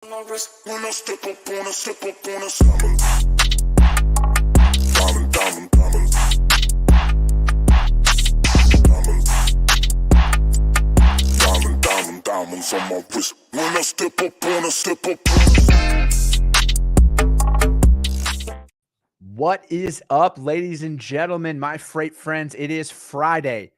When I step up on a diamond, diamond, diamond, diamond, diamond, diamond, diamond, diamonds on my wrist. When I step up on What is up, ladies and gentlemen, my freight friends? It is Friday,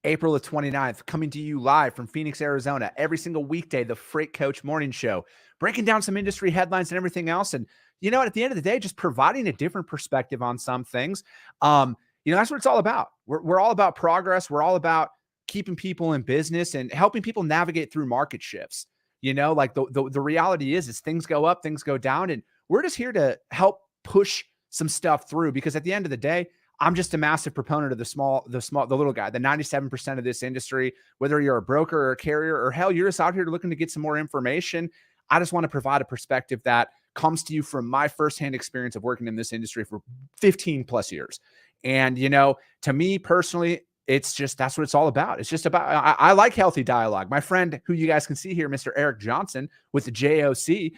April the 29th, coming to you live from Phoenix, Arizona. Every single weekday, the Freight Coach Morning Show, breaking down some industry headlines and everything else. And you know what? At the end of the day, just providing a different perspective on some things. That's what it's all about. We're all about progress. We're all about keeping people in business and helping people navigate through market shifts. You know, like the reality is things go up, things go down, and we're just here to help push some stuff through, because at the end of the day, I'm just a massive proponent of the little guy, the 97% of this industry, whether you're a broker or a carrier, or hell, you're just out here looking to get some more information. I just want to provide a perspective that comes to you from my firsthand experience of working in this industry for 15 plus years. And, you know, to me personally, it's just, that's what it's all about. It's just about, I like healthy dialogue. My friend, who you guys can see here, Mr. Eric Johnson with the JOC,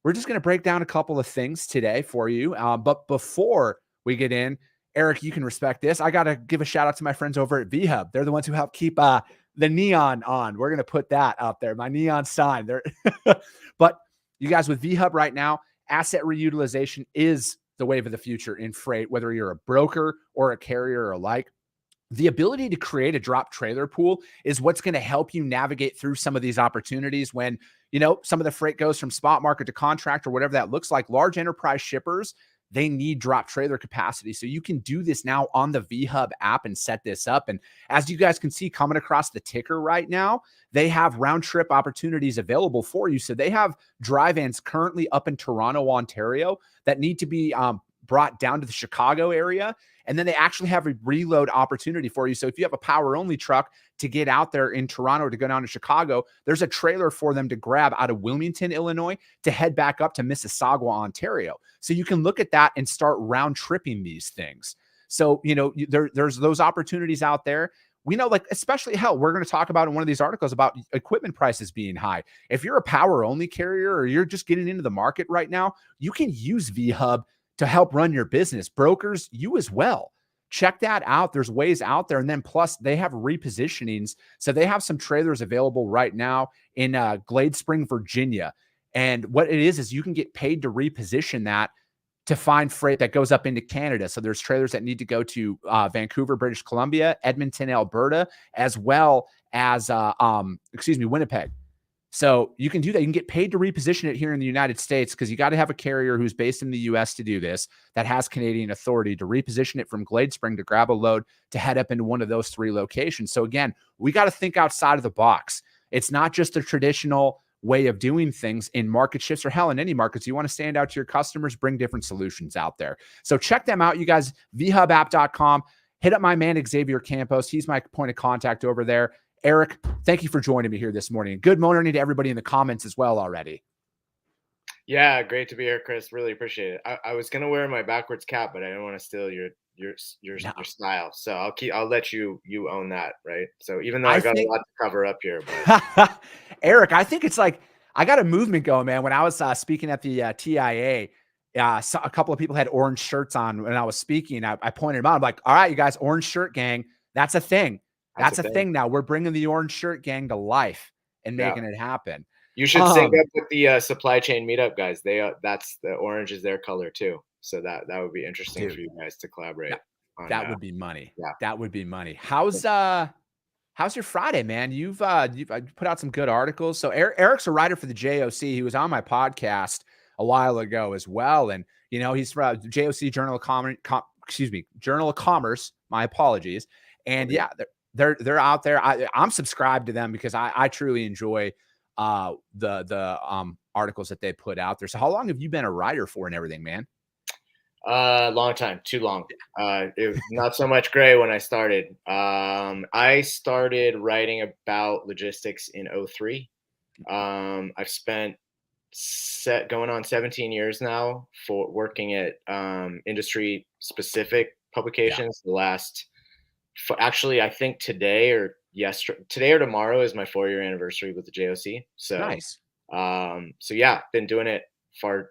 we're just going to break down a couple of things today for you. But before we get in, Eric, you can respect this. I got to give a shout out to my friends over at Vhub. They're the ones who help keep the neon on. We're going to put that out there, my neon sign there. But you guys, with Vhub right now, asset reutilization is the wave of the future in freight, whether you're a broker or a carrier or alike. The ability to create a drop trailer pool is what's going to help you navigate through some of these opportunities when, you know, some of the freight goes from spot market to contract or whatever that looks like. Large enterprise shippers, they need drop trailer capacity. So you can do this now on the Vhub app and set this up. And as you guys can see coming across the ticker right now, they have round trip opportunities available for you. So they have dry vans currently up in Toronto, Ontario, that need to be brought down to the Chicago area. And then they actually have a reload opportunity for you. So if you have a power only truck to get out there in Toronto to go down to Chicago, there's a trailer for them to grab out of Wilmington, Illinois, to head back up to Mississauga, Ontario. So you can look at that and start round tripping these things. So, you know, there's those opportunities out there. We know, like, especially, hell, we're going to talk about in one of these articles about equipment prices being high. If you're a power only carrier or you're just getting into the market right now, you can use Vhub to help run your business. Brokers, you as well. Check that out. There's ways out there. And then plus they have repositionings. So they have some trailers available right now in Glade Spring, Virginia. And what it is you can get paid to reposition that to find freight that goes up into Canada. So there's trailers that need to go to Vancouver, British Columbia, Edmonton, Alberta, as well as Winnipeg. So you can do that. You can get paid to reposition it here in the United States, because you got to have a carrier who's based in the US to do this, that has Canadian authority to reposition it from Glade Spring to grab a load to head up into one of those three locations. So again, we got to think outside of the box. It's not just a traditional way of doing things in market shifts, or hell, in any markets. You want to stand out to your customers, bring different solutions out there. So check them out, you guys. vhubapp.com. Hit up my man, Xavier Campos. He's my point of contact over there. Eric, thank you for joining me here this morning. Good morning to everybody in the comments as well already. Yeah, great to be here, Chris. Really appreciate it. I was gonna wear my backwards cap, but I didn't want to steal your style. So I'll let you own that, right? So even though I got a lot to cover up here, but Eric, I think it's like I got a movement going, man. When I was speaking at the TIA, so a couple of people had orange shirts on when I was speaking. I pointed them out. I'm like, all right, you guys, orange shirt gang, that's a thing. That's a thing now. We're bringing the orange shirt gang to life and making it happen. You should sync up with the supply chain meetup guys. That's the orange is their color too. So that would be interesting for you guys to collaborate. That would be money. Yeah. That would be money. How's your Friday, man? You've put out some good articles. So Eric's a writer for the JOC. He was on my podcast a while ago as well. And, you know, he's from JOC Journal of Commerce. My apologies. And yeah, they're out there. I'm subscribed to them because I truly enjoy the articles that they put out there. So how long have you been a writer for and everything, man? Long time, too long. It was not so much gray when I started. I started writing about logistics in 2003. I've spent going on 17 years now for working at industry specific publications. The last, actually, I think today or tomorrow is my 4-year anniversary with the JOC. So nice. So yeah, been doing it far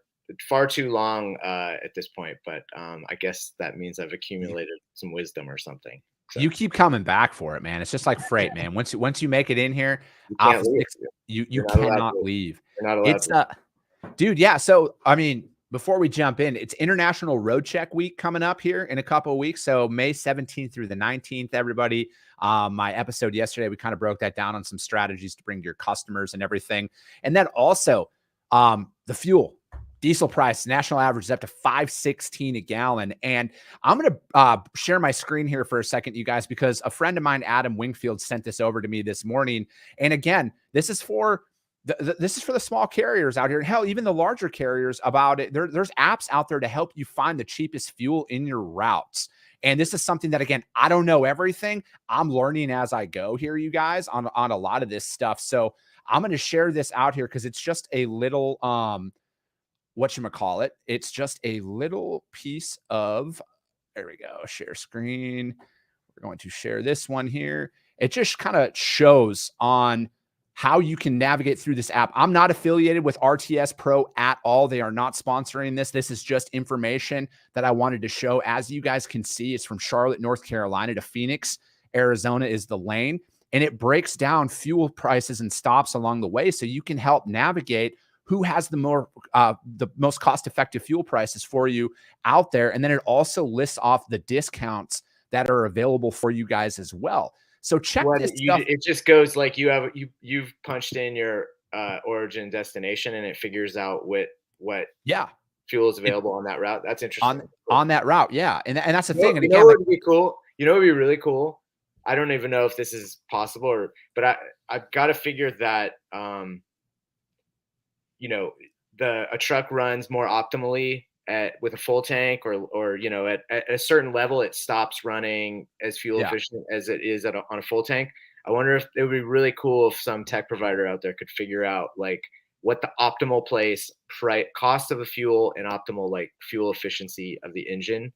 too long at this point, but I guess that means I've accumulated some wisdom or something. So You keep coming back for it, man. It's just like freight, man. Once you make it in here, you off can't of leave. six, you You're not allowed cannot to. leave. You're not allowed It's to. dude, yeah. So I mean, before we jump in, it's International Road Check Week coming up here in a couple of weeks. So May 17th through the 19th, everybody. My episode yesterday, we kind of broke that down on some strategies to bring to your customers and everything. And then also the fuel. Diesel price, national average is up to $5.16 a gallon. And I'm going to share my screen here for a second, you guys, because a friend of mine, Adam Wingfield, sent this over to me this morning. And again, this is for the small carriers out here. And hell, even the larger carriers about it. There's apps out there to help you find the cheapest fuel in your routes. And this is something that, again, I don't know everything. I'm learning as I go here, you guys, on a lot of this stuff. So I'm going to share this out here because it's just a little whatchamacallit. It's just a little piece of, there we go, share screen. We're going to share this one here. It just kind of shows on how you can navigate through this app. I'm not affiliated with RTS Pro at all. They are not sponsoring this. This is just information that I wanted to show. As you guys can see, it's from Charlotte, North Carolina to Phoenix, Arizona is the lane. And it breaks down fuel prices and stops along the way so you can help navigate who has the most cost-effective fuel prices for you out there. And then it also lists off the discounts that are available for you guys as well. So check this stuff. It just goes like you've punched in your origin destination and it figures out what fuel is available on that route. That's interesting. On that route, yeah. And that's the thing. And again, what would be cool? You know what would be really cool? I don't even know if this is possible, but I've got to figure that a truck runs more optimally with a full tank or at a certain level, it stops running as fuel efficient as it is on a full tank. I wonder if it would be really cool if some tech provider out there could figure out like what the optimal cost of the fuel and optimal like fuel efficiency of the engine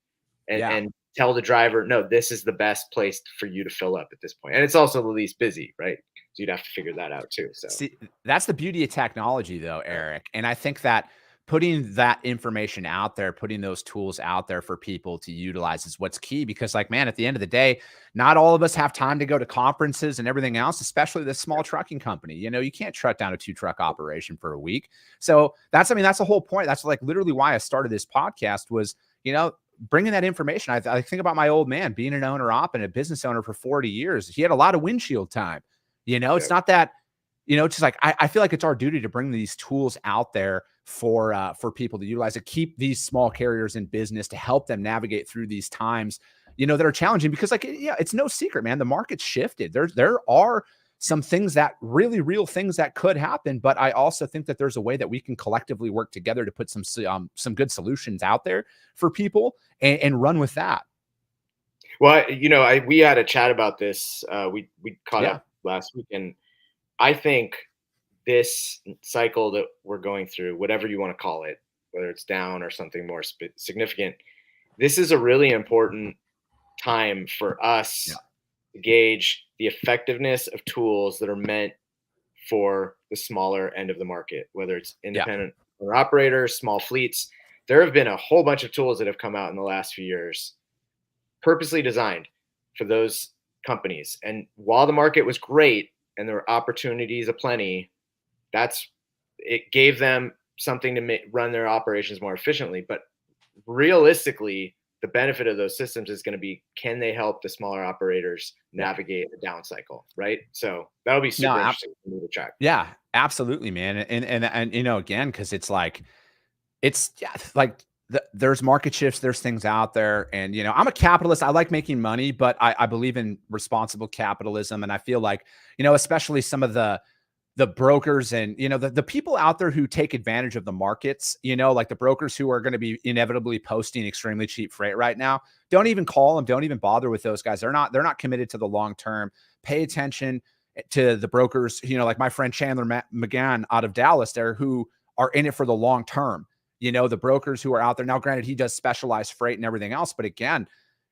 and tell the driver, no, this is the best place for you to fill up at this point. And it's also the least busy, right? So you'd have to figure that out too. So see, that's the beauty of technology though, Eric. And I think that putting that information out there, putting those tools out there for people to utilize is what's key, because like, man, at the end of the day, not all of us have time to go to conferences and everything else, especially this small trucking company. You can't shut down a 2-truck operation for a week. So that's the whole point. That's like literally why I started this podcast was, bringing that information. I think about my old man being an owner op and a business owner for 40 years. He had a lot of windshield time. It's not that, it's just like, I feel like it's our duty to bring these tools out there for people to utilize, to keep these small carriers in business, to help them navigate through these times, that are challenging, because it's no secret, man, the market's shifted. There are some things that real things that could happen, but I also think that there's a way that we can collectively work together to put some good solutions out there for people and run with that. Well, we had a chat about this. We caught up last week, and I think this cycle that we're going through, whatever you want to call it, whether it's down or something more significant, this is a really important time for us to gauge the effectiveness of tools that are meant for the smaller end of the market, whether it's independent owner operators, small fleets. There have been a whole bunch of tools that have come out in the last few years, purposely designed for those companies. And while the market was great and there were opportunities aplenty, it gave them something to run their operations more efficiently. But realistically, the benefit of those systems is going to be, can they help the smaller operators navigate a down cycle, right? So that'll be super interesting for me to track. Yeah, absolutely, man. And again, because it's like there's market shifts, there's things out there, and I'm a capitalist. I like making money, but I believe in responsible capitalism, and I feel like especially some of the brokers and the people out there who take advantage of the markets, like the brokers who are going to be inevitably posting extremely cheap freight right now. Don't even call them. Don't even bother with those guys. They're not committed to the long term. Pay attention to the brokers, like my friend Chandler McGann out of Dallas there, who are in it for the long term. The brokers who are out there now, granted, he does specialized freight and everything else, but again,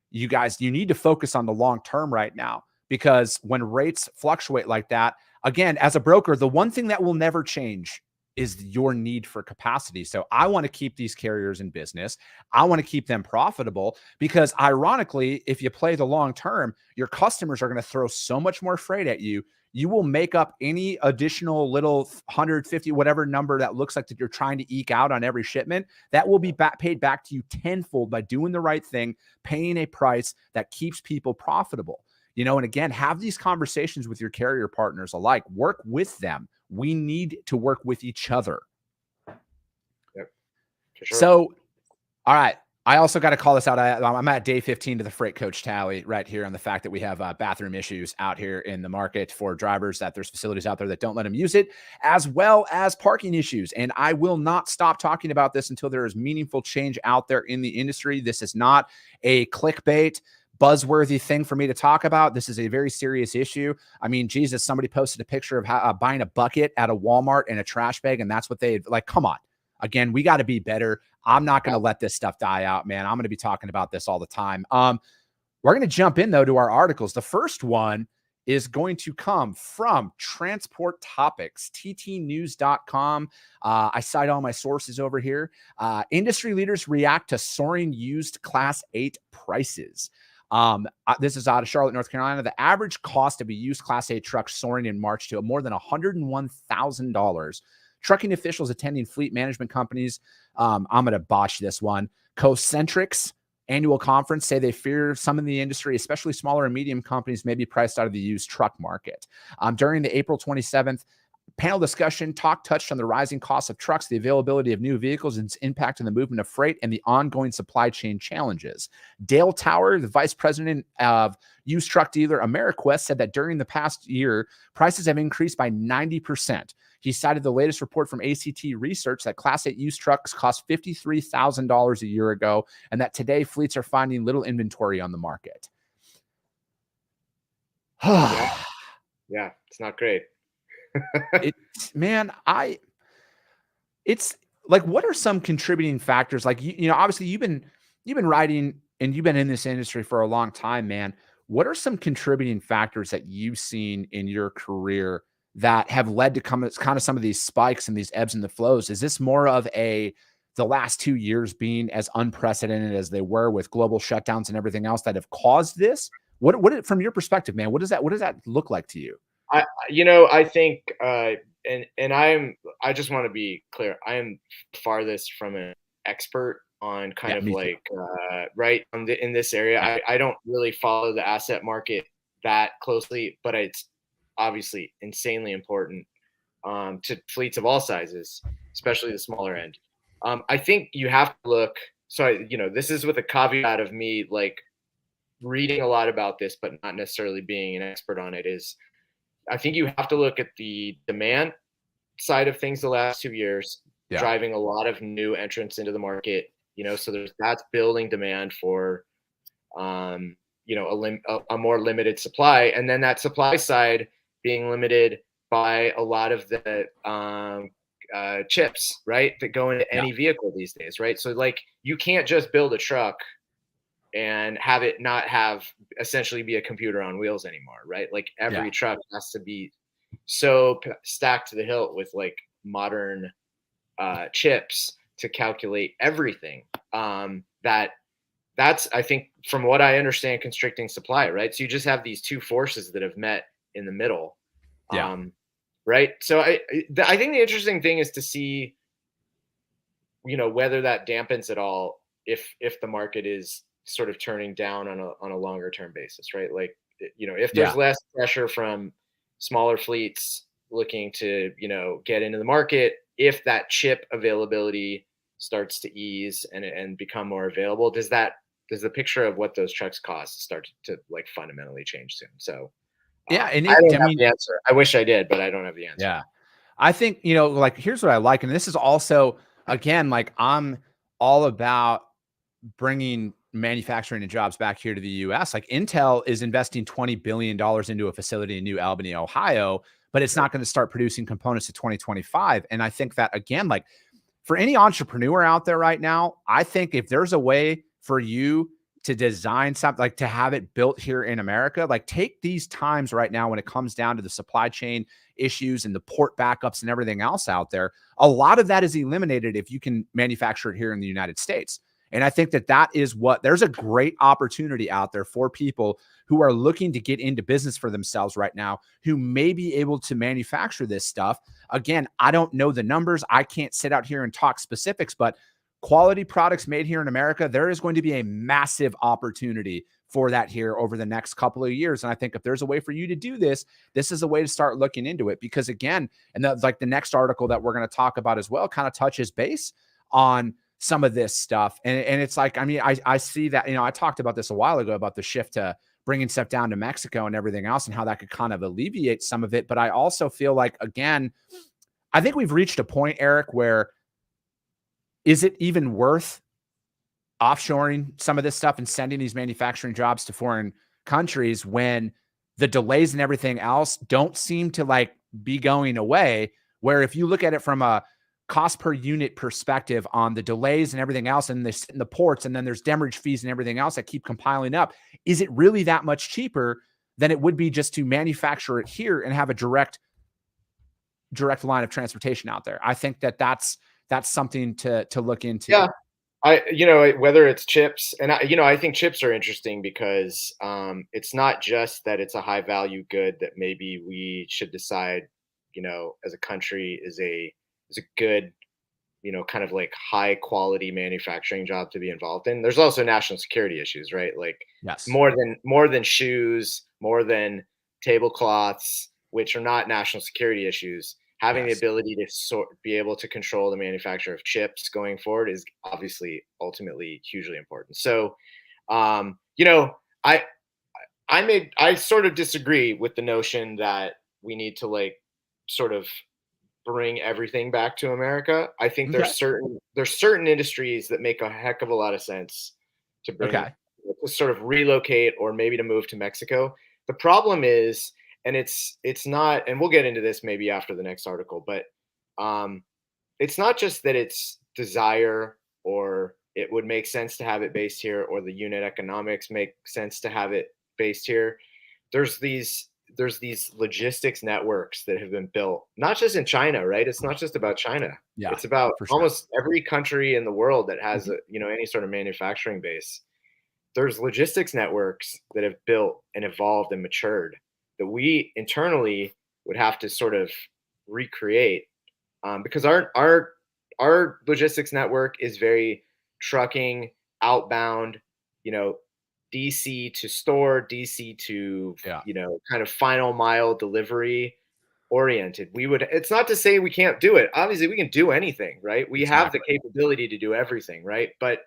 you guys, you need to focus on the long term right now, because when rates fluctuate like that, again, as a broker, the one thing that will never change is your need for capacity. So I want to keep these carriers in business. I want to keep them profitable because ironically, if you play the long term, your customers are going to throw so much more freight at you. You will make up any additional little 150, whatever number that looks like that you're trying to eke out on every shipment. That will be paid back to you tenfold by doing the right thing, paying a price that keeps people profitable. And again, have these conversations with your carrier partners alike. Work with them. We need to work with each other. Yep, for sure. So, all right. I also got to call this out. I'm at day 15 to the freight coach tally right here on the fact that we have bathroom issues out here in the market for drivers, that there's facilities out there that don't let them use it, as well as parking issues. And I will not stop talking about this until there is meaningful change out there in the industry. This is not a clickbait buzzworthy thing for me to talk about. This is a very serious issue. I mean, Jesus, somebody posted a picture of buying a bucket at a Walmart and a trash bag, and that's what they like. Come on. Again, we got to be better. I'm not going to let this stuff die out, man. I'm going to be talking about this all the time. We're going to jump in, though, to our articles. The first one is going to come from Transport Topics, ttnews.com. I cite all my sources over here. Industry leaders react to soaring used Class 8 prices. This is out of Charlotte, North Carolina. The average cost of a used Class 8 truck soaring in March to more than $101,000. Trucking officials attending fleet management companies, I'm going to botch this one, Cocentric's annual conference say they fear some in the industry, especially smaller and medium companies, may be priced out of the used truck market. During the April 27th panel discussion, talk touched on the rising costs of trucks, the availability of new vehicles, and its impact on the movement of freight, and the ongoing supply chain challenges. Dale Tower, the vice president of used truck dealer AmeriQuest, said that during the past year, prices have increased by 90%. He cited the latest report from ACT Research that Class 8 used trucks cost $53,000 a year ago, and that today fleets are finding little inventory on the market. Yeah, it's not great. It's like, what are some contributing factors? Like, obviously you've been writing and you've been in this industry for a long time, man. What are some contributing factors that you've seen in your career that have led to kind of some of these spikes and these ebbs and the flows? Is this more of the last 2 years being as unprecedented as they were with global shutdowns and everything else that have caused this? What from your perspective, man, what does that look like to you? I think, and I just want to be clear. I am farthest from an expert on kind of like, right in this area. Yeah. I don't really follow the asset market that closely, but it's obviously insanely important to fleets of all sizes, especially the smaller end. I think you have to look. So, this is with a caveat of me like reading a lot about this, but not necessarily being an expert on it. I think you have to look at the demand side of things the last 2 years, driving a lot of new entrants into the market, so that's building demand for, a more limited supply. And then that supply side being limited by a lot of the chips, right, that go into any vehicle these days, right? So like you can't just build a truck and have it not have essentially be a computer on wheels anymore, right? Like every truck has to be so stacked to the hilt with like modern chips to calculate everything. That's, I think, from what I understand, constricting supply, right? So you just have these two forces that have met in the middle. Right. So I think the interesting thing is to see, whether that dampens at all if the market is sort of turning down on a longer term basis, right? Like, if there's less pressure from smaller fleets looking to, get into the market, if that chip availability starts to ease and become more available, does the picture of what those trucks cost start to like fundamentally change soon? So and I don't have the answer. I wish I did, but I don't have the answer. Yeah. I think, like, here's what I like. And this is also, again, like, I'm all about bringing manufacturing and jobs back here to the US. Like, Intel is investing $20 billion into a facility in New Albany, Ohio, but it's not going to start producing components to 2025. And I think that, again, like, for any entrepreneur out there right now, I think if there's a way for you to design something, like to have it built here in America. Like take these times right now when it comes down to the supply chain issues and the port backups and everything else out there. A lot of that is eliminated if you can manufacture it here in the United States. And I think that that is what, there's a great opportunity out there for people who are looking to get into business for themselves right now, who may be able to manufacture this stuff. Again, I don't know the numbers. I can't sit out here and talk specifics, but quality products made here in America, there is going to be a massive opportunity for that here over the next couple of years. And I think if there's a way for you to do this, this is a way to start looking into it. Because again, and that's like the next article that we're going to talk about as well, kind of touches base on some of this stuff. And it's like, I mean, I see that, you know, I talked about this a while ago about the shift to bringing stuff down to Mexico and everything else and how that could kind of alleviate some of it. But I also feel like, again, I think we've reached a point, Eric, where is it even worth offshoring some of this stuff and sending these manufacturing jobs to foreign countries when the delays and everything else don't seem to like be going away? Where if you look at it from a cost per unit perspective on the delays and everything else, and they sit in the ports, and then there's demurrage fees and everything else that keep compiling up, is it really that much cheaper than it would be just to manufacture it here and have a direct line of transportation out there? I think that that's something to look into. Yeah. Whether it's chips, and I think chips are interesting because it's not just that it's a high value good that maybe we should decide, as a country is a good, kind of like high quality manufacturing job to be involved in. There's also national security issues, right? Like yes, more than shoes, more than tablecloths, which are not national security issues. Having the ability to be able to control the manufacture of chips going forward is obviously ultimately hugely important. So, I sort of disagree with the notion that we need to like sort of bring everything back to America. I think there's certain industries that make a heck of a lot of sense to bring, to sort of relocate or maybe to move to Mexico. The problem is, and it's not, and we'll get into this maybe after the next article, but it's not just that it's desire or it would make sense to have it based here or the unit economics make sense to have it based here. There's these logistics networks that have been built, not just in China, right? It's not just about China. Yeah, it's about almost every country in the world that has any sort of manufacturing base. There's logistics networks that have built and evolved and matured that we internally would have to sort of recreate, because our logistics network is very trucking, outbound, DC to store, DC to kind of final mile delivery oriented. It's not to say we can't do it. Obviously, we can do anything, right? We have the capability to do everything, right? But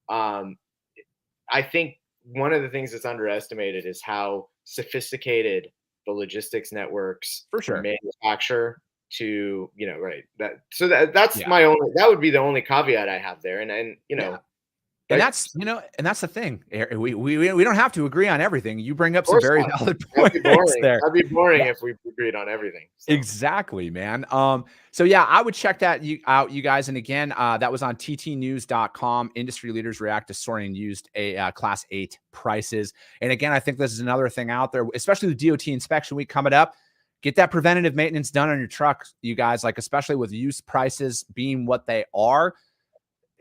I think one of the things that's underestimated is how sophisticated the logistics networks manufacture to, right. That's that would be the only caveat I have there. And and that's the thing. We don't have to agree on everything. You bring up some very valid points there. That'd be boring if we agreed on everything. So. Exactly, man. So yeah, I would check that out, you guys. And again, that was on ttnews.com. Industry leaders react to soaring used Class 8 prices. And again, I think this is another thing out there, especially the DOT inspection week coming up. Get that preventative maintenance done on your truck, you guys, like especially with used prices being what they are.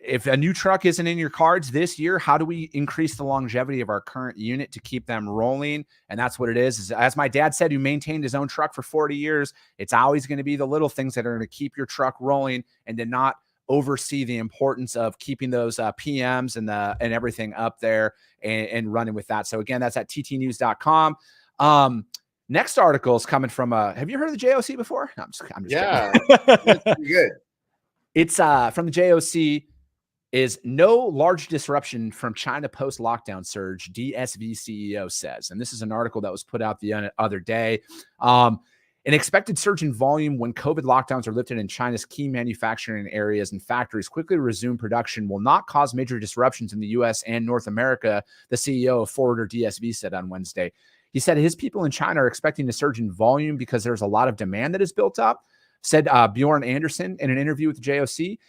If a new truck isn't in your cards this year, how do we increase the longevity of our current unit to keep them rolling? And that's what it is. As my dad said, who maintained his own truck for 40 years, it's always going to be the little things that are going to keep your truck rolling and to not oversee the importance of keeping those PMs and everything up there and running with that. So again, that's at ttnews.com. Next article is coming from have you heard of the JOC before? No, I'm just yeah, that's pretty good. It's from the JOC. Is no large disruption from China post-lockdown surge, DSV CEO says. And this is an article that was put out the other day. An expected surge in volume when COVID lockdowns are lifted in China's key manufacturing areas and factories quickly resume production will not cause major disruptions in the U.S. and North America, the CEO of Forwarder DSV said on Wednesday. He said his people in China are expecting a surge in volume because there's a lot of demand that is built up. Said Bjorn Anderson in an interview with the JOC.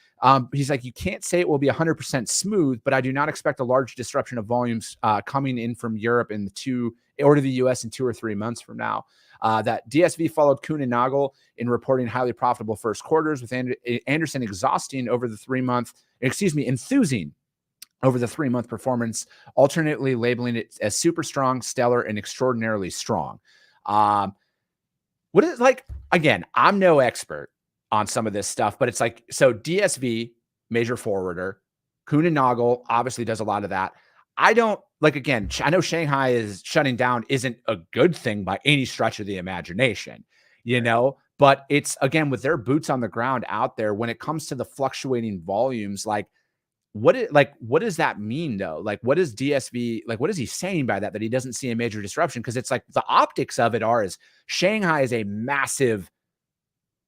He's like, you can't say it will be 100% smooth, but I do not expect a large disruption of volumes coming in from Europe in to the US in 2 or 3 months from now. That DSV followed Kuhn and Nagel in reporting highly profitable first quarters, with Anderson enthusing over the 3-month performance, alternately labeling it as super strong, stellar, and extraordinarily strong. What is like, again, I'm no expert on some of this stuff, but it's like, so DSV, major forwarder, Kuhn and Nagel obviously does a lot of that. I don't like, again, I know Shanghai is shutting down isn't a good thing by any stretch of the imagination, you know, but it's, again, with their boots on the ground out there, when it comes to the fluctuating volumes, like, what does that mean though? Like, what is DSV, like, what is he saying by that he doesn't see a major disruption? Because it's like the optics of it is Shanghai is a massive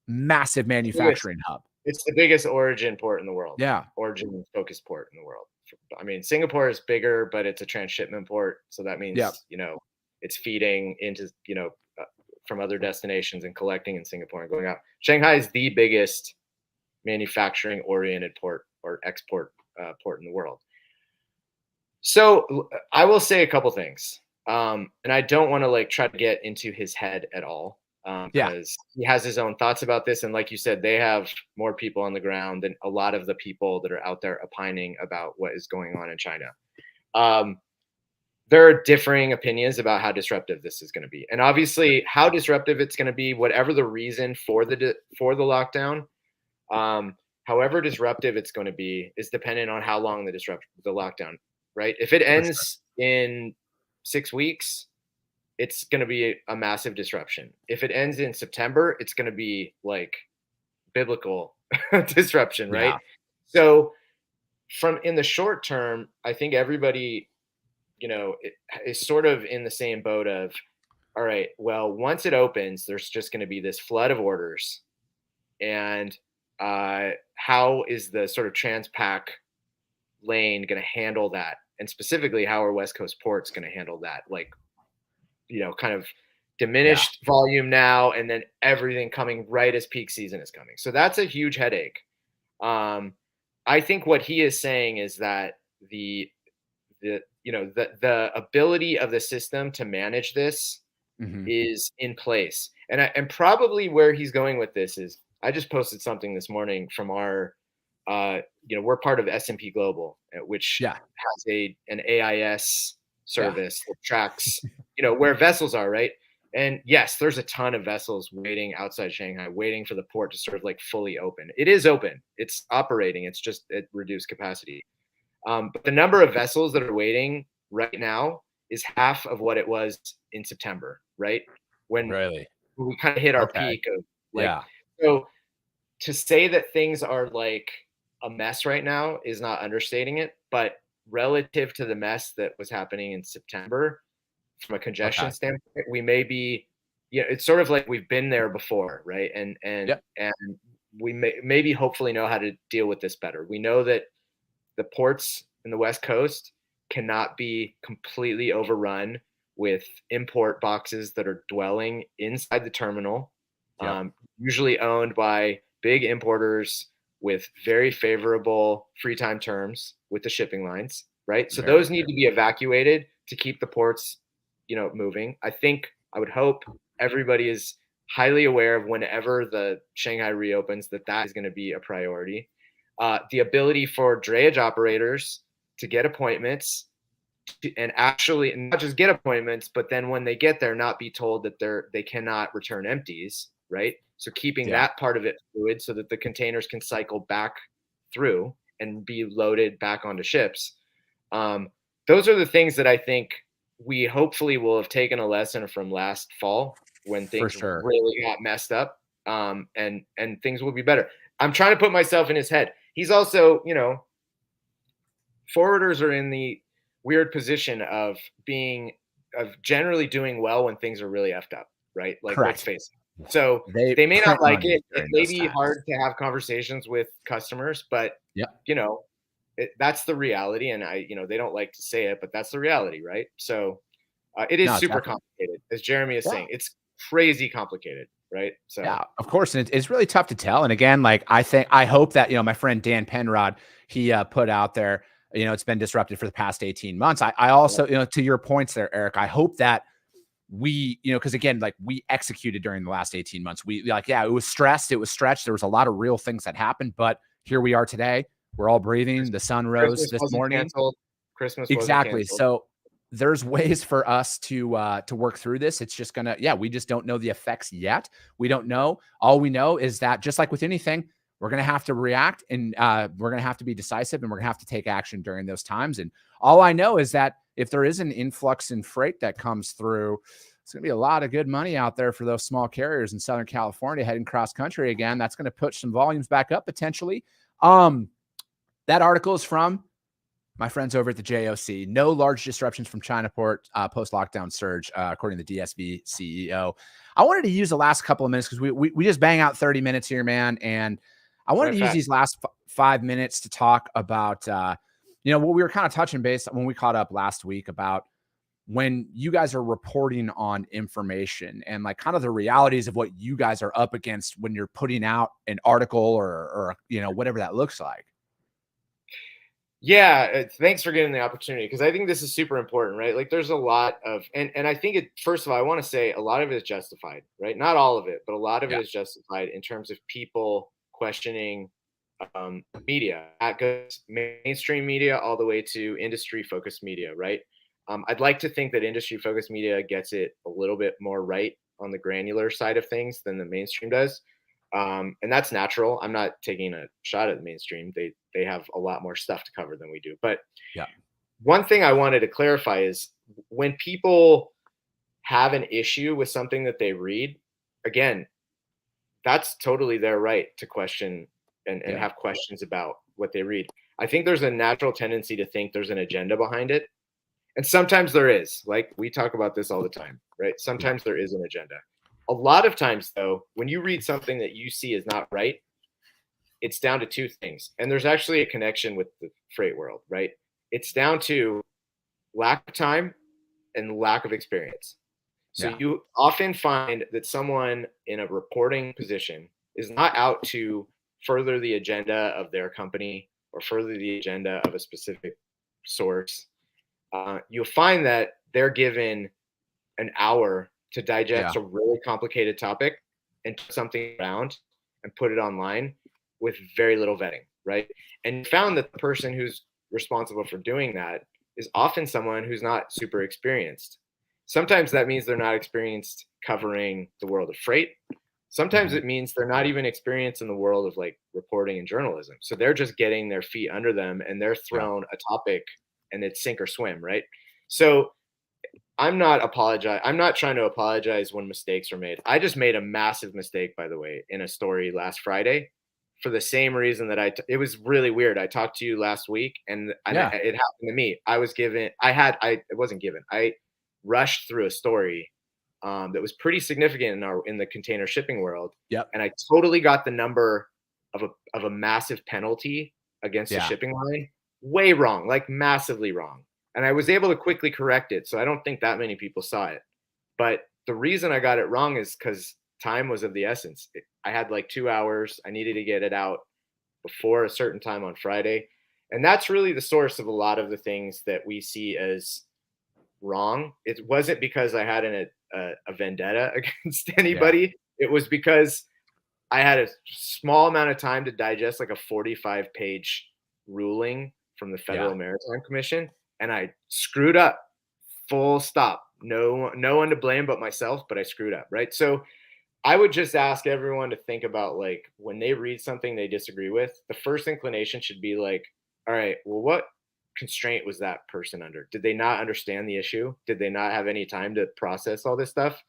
manufacturing hub. It's the biggest origin port in the world. Yeah. Origin focused port in the world. I mean, Singapore is bigger, but it's a transshipment port. So that means, you know, it's feeding into, you know, from other destinations and collecting in Singapore and going out. Shanghai is the biggest manufacturing oriented port or export port in the world. So I will say a couple things. And I don't want to like try to get into his head at all. Because he has his own thoughts about this. And like you said, they have more people on the ground than a lot of the people that are out there opining about what is going on in China. There are differing opinions about how disruptive this is going to be. And obviously how disruptive it's going to be, whatever the reason for the lockdown, however disruptive it's going to be is dependent on how long the lockdown, right? If it ends in 6 weeks, it's going to be a massive disruption. If it ends in September, it's going to be like biblical disruption, right? Yeah. So in the short term, I think everybody, you know, is sort of in the same boat of, all right, well, once it opens, there's just going to be this flood of orders. And how is the sort of Transpac lane going to handle that? And specifically, how are West Coast ports going to handle that? Like, you know, kind of diminished volume now, and then everything coming right as peak season is coming. So that's a huge headache. I think what he is saying is that the ability of the system to manage this is in place. And probably where he's going with this is, I just posted something this morning from our, we're part of S&P Global, which has an AIS service that tracks, you know, where vessels are, right? And yes, there's a ton of vessels waiting outside Shanghai, waiting for the port to sort of like fully open. It is open. It's operating. It's just at reduced capacity. But the number of vessels that are waiting right now is half of what it was in September, right? When we kind of hit our peak of like, so to say that things are like a mess right now is not understating it, but relative to the mess that was happening in September, from a congestion standpoint, we may be, it's sort of like we've been there before, right? And we maybe hopefully know how to deal with this better. We know that the ports in the West Coast cannot be completely overrun with import boxes that are dwelling inside the terminal, usually owned by big importers with very favorable free time terms with the shipping lines, right? So those need to be evacuated to keep the ports, you know, moving. I would hope everybody is highly aware of whenever the Shanghai reopens that is going to be a priority. The ability for drayage operators to get appointments and actually not just get appointments, but then when they get there, not be told that they cannot return empties, right? So keeping that part of it fluid so that the containers can cycle back through and be loaded back onto ships. Those are the things that I think we hopefully will have taken a lesson from last fall when things really got messed up, and things will be better. I'm trying to put myself in his head. He's also, you know, forwarders are in the weird position of generally doing well when things are really effed up, right? Like, let's face it. So they may not like it. It may be hard to have conversations with customers, but you know, that's the reality. And they don't like to say it, but that's the reality, right? So it is super complicated, as Jeremy is saying. It's crazy complicated. right? So Yeah, of course. And it's really tough to tell. And again, like, I hope that, my friend Dan Penrod, he put out there, it's been disrupted for the past 18 months. I also, to your points there, Eric, I hope that we, because again, like, we executed during the last 18 months. We like, yeah, it was stressed, it was stretched. There was a lot of real things that happened, but here we are today. We're all breathing. The sun rose Christmas this wasn't morning. canceled. Christmas wasn't Exactly. canceled. So there's ways for us to work through this. It's just we just don't know the effects yet. We don't know. All we know is that, just like with anything, we're going to have to react, and we're going to have to be decisive, and we're going to have to take action during those times. And all I know is that if there is an influx in freight that comes through, it's going to be a lot of good money out there for those small carriers in Southern California heading cross country again. That's going to push some volumes back up potentially. That article is from my friends over at the JOC. No large disruptions from China port post-lockdown surge, according to the DSV CEO. I wanted to use the last couple of minutes because we just bang out 30 minutes here, man. And I wanted to use these last 5 minutes to talk about, what we were kind of touching base when we caught up last week about when you guys are reporting on information and like kind of the realities of what you guys are up against when you're putting out an article or whatever that looks like. Yeah, thanks for getting the opportunity, because I think this is super important, right? Like, there's a lot of, and I think first of all, I want to say a lot of it is justified, right? Not all of it, but a lot of it is justified in terms of people questioning media. That goes mainstream media all the way to industry-focused media, right? I'd like to think that industry-focused media gets it a little bit more right on the granular side of things than the mainstream does. And that's natural. I'm not taking a shot at the mainstream. They have a lot more stuff to cover than we do. But one thing I wanted to clarify is, when people have an issue with something that they read, again, that's totally their right to question and have questions about what they read. I think there's a natural tendency to think there's an agenda behind it. And sometimes there is. Like, we talk about this all the time, right? Sometimes there is an agenda. A lot of times, though, when you read something that you see is not right, it's down to two things. And there's actually a connection with the freight world, right? It's down to lack of time and lack of experience. So you often find that someone in a reporting position is not out to further the agenda of their company or further the agenda of a specific source. You'll find that they're given an hour to digest a really complicated topic and turn something around and put it online with very little vetting, right? And found that the person who's responsible for doing that is often someone who's not super experienced. Sometimes that means they're not experienced covering the world of freight. Sometimes it means they're not even experienced in the world of like reporting and journalism. So they're just getting their feet under them and they're thrown a topic and it's sink or swim, right? So I'm not trying to apologize when mistakes are made. I just made a massive mistake, by the way, in a story last Friday for the same reason that it was really weird. I talked to you last week and it happened to me. I rushed through a story that was pretty significant in the container shipping world. And I totally got the number of a massive penalty against the shipping line way wrong, like massively wrong. And I was able to quickly correct it. So I don't think that many people saw it. But the reason I got it wrong is because time was of the essence. I had like 2 hours. I needed to get it out before a certain time on Friday. And that's really the source of a lot of the things that we see as wrong. It wasn't because I had a vendetta against anybody. It was because I had a small amount of time to digest like a 45-page ruling from the Federal Maritime Commission. And I screwed up, full stop. No one to blame but myself, but I screwed up, right? So I would just ask everyone to think about, like, when they read something they disagree with, the first inclination should be like, all right, well, what constraint was that person under? Did they not understand the issue? Did they not have any time to process all this stuff?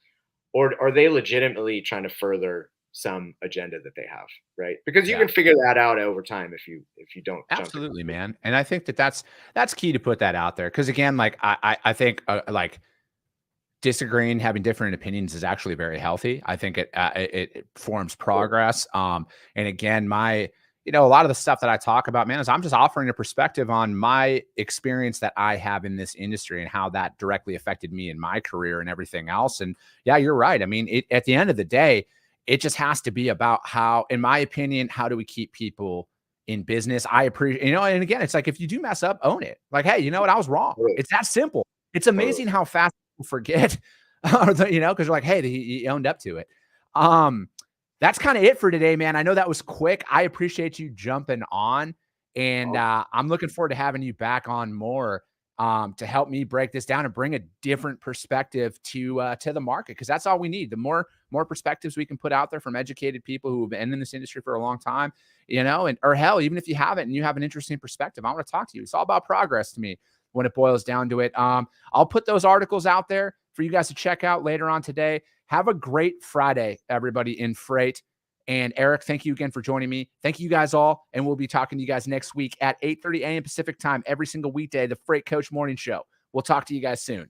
Or are they legitimately trying to further some agenda that they have, right? Because you can figure that out over time if you don't. Absolutely, man. And I think that's key to put that out there. Because again, like I think like disagreeing, having different opinions is actually very healthy. I think it forms progress. And again, a lot of the stuff that I talk about, man, is I'm just offering a perspective on my experience that I have in this industry and how that directly affected me in my career and everything else. And yeah, you're right. I mean, at the end of the day, it just has to be about how, in my opinion, how do we keep people in business? I appreciate, and again, it's like, if you do mess up, own it. Like, hey, you know what? I was wrong. It's that simple. It's amazing how fast people forget, because they're like, hey, he owned up to it. That's kind of it for today, man. I know that was quick. I appreciate you jumping on, and I'm looking forward to having you back on more to help me break this down and bring a different perspective to the market, because that's all we need. The more perspectives we can put out there from educated people who have been in this industry for a long time, or hell, even if you haven't and you have an interesting perspective, I want to talk to you. It's all about progress to me when it boils down to it. I'll put those articles out there for you guys to check out later on today. Have a great Friday, everybody in freight. And Eric, thank you again for joining me. Thank you guys all. And we'll be talking to you guys next week at 8:30 a.m. Pacific time, every single weekday, the Freight Coach Morning Show. We'll talk to you guys soon.